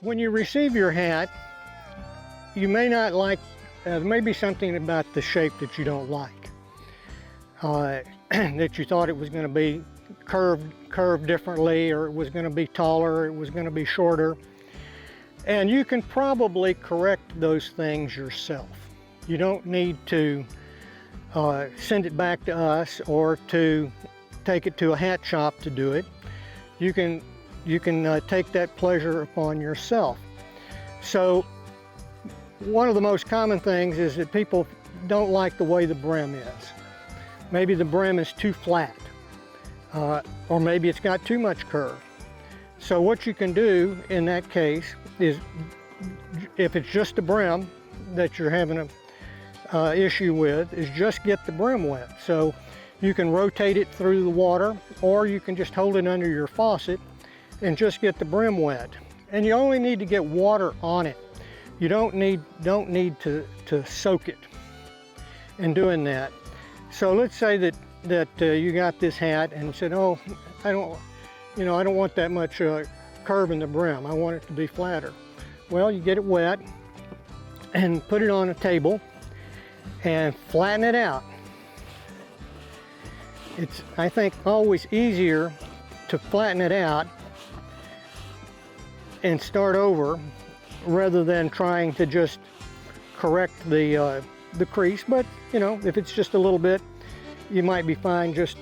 When you receive your hat, you may not like, there may be something about the shape that you don't like. That you thought it was going to be curved differently, or it was going to be taller, or it was going to be shorter. And you can probably correct those things yourself. You don't need to send it back to us or to take it to a hat shop to do it. You can take that pleasure upon yourself. So one of the most common things is that people don't like the way the brim is. Maybe the brim is too flat, or maybe it's got too much curve. So what you can do in that case is, if it's just the brim that you're having a issue with, is just get the brim wet. So you can rotate it through the water, or you can just hold it under your faucet and just get the brim wet. And you only need to get water on it. You don't need to soak it in doing that. So let's say that you got this hat and said, oh, I don't want that much curve in the brim. I want it to be flatter. Well, you get it wet and put it on a table and flatten it out. It's, I think, always easier to flatten it out and start over rather than trying to just correct the crease. But you know, if it's just a little bit, you might be fine just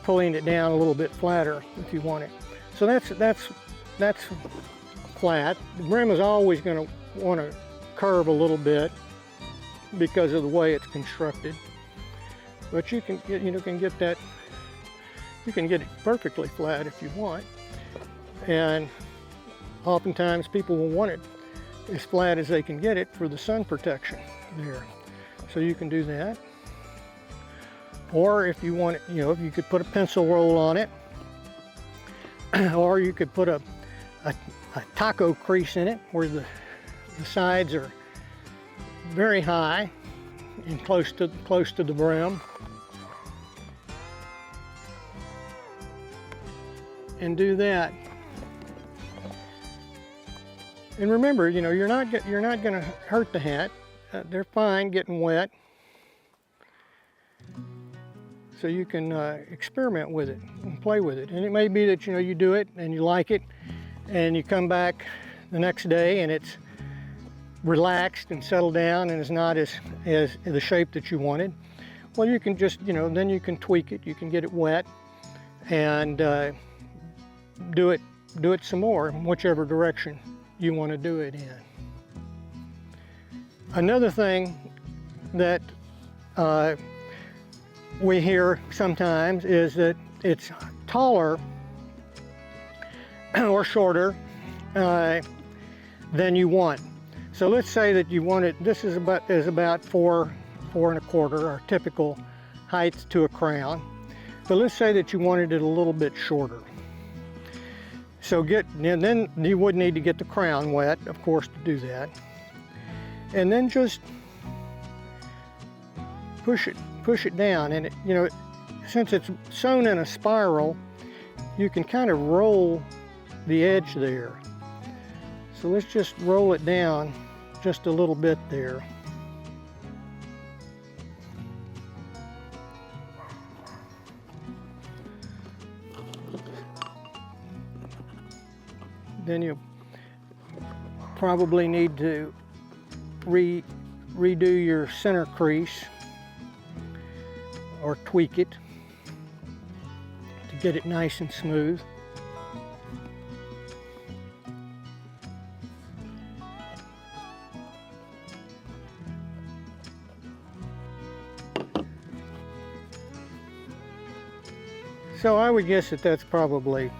pulling it down a little bit flatter if you want it. So that's flat. The brim is always going to want to curve a little bit because of the way it's constructed. But you can get that. You can get it perfectly flat if you want. And oftentimes people will want it as flat as they can get it for the sun protection there. So you can do that. Or if you want it, if you could put a pencil roll on it, or you could put a taco crease in it where the sides are very high and close to the brim. And do that. And remember, you're not going to hurt the hat. They're fine getting wet. So you can experiment with it and play with it. And it may be that you do it and you like it, and you come back the next day and it's relaxed and settled down and is not as the shape that you wanted. Well, you can just then you can tweak it. You can get it wet and do it some more in whichever direction you want to do it in. Another thing that we hear sometimes is that it's taller or shorter than you want. So let's say that you want it, this is about 4 1/4, our typical height to a crown. But let's say that you wanted it a little bit shorter. So then you would need to get the crown wet, of course, to do that. And then just push it down. And since it's sewn in a spiral, you can kind of roll the edge there. So let's just roll it down just a little bit there. Then you probably need to redo your center crease or tweak it to get it nice and smooth. So I would guess that that's probably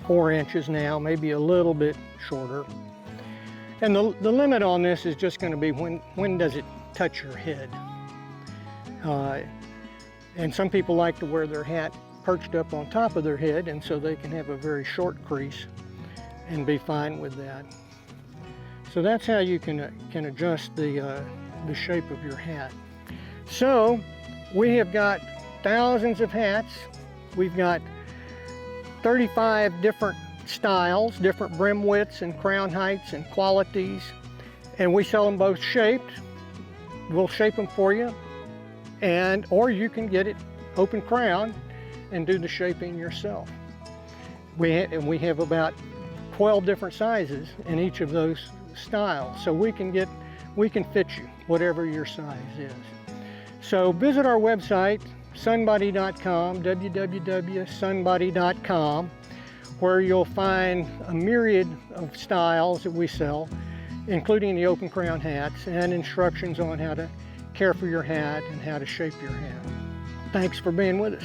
4 inches now, maybe a little bit shorter. And the limit on this is just going to be when does it touch your head. And some people like to wear their hat perched up on top of their head, and so they can have a very short crease and be fine with that. So that's how you can adjust the shape of your hat. So we have got thousands of hats. We've got 35 different styles, different brim widths and crown heights and qualities. And we sell them both shaped. We'll shape them for you. Or you can get it open crown and do the shaping yourself. We have about 12 different sizes in each of those styles. So we can fit you, whatever your size is. So visit our website, sunbody.com, www.sunbody.com, where you'll find a myriad of styles that we sell, including the open crown hats and instructions on how to care for your hat and how to shape your hat. Thanks for being with us.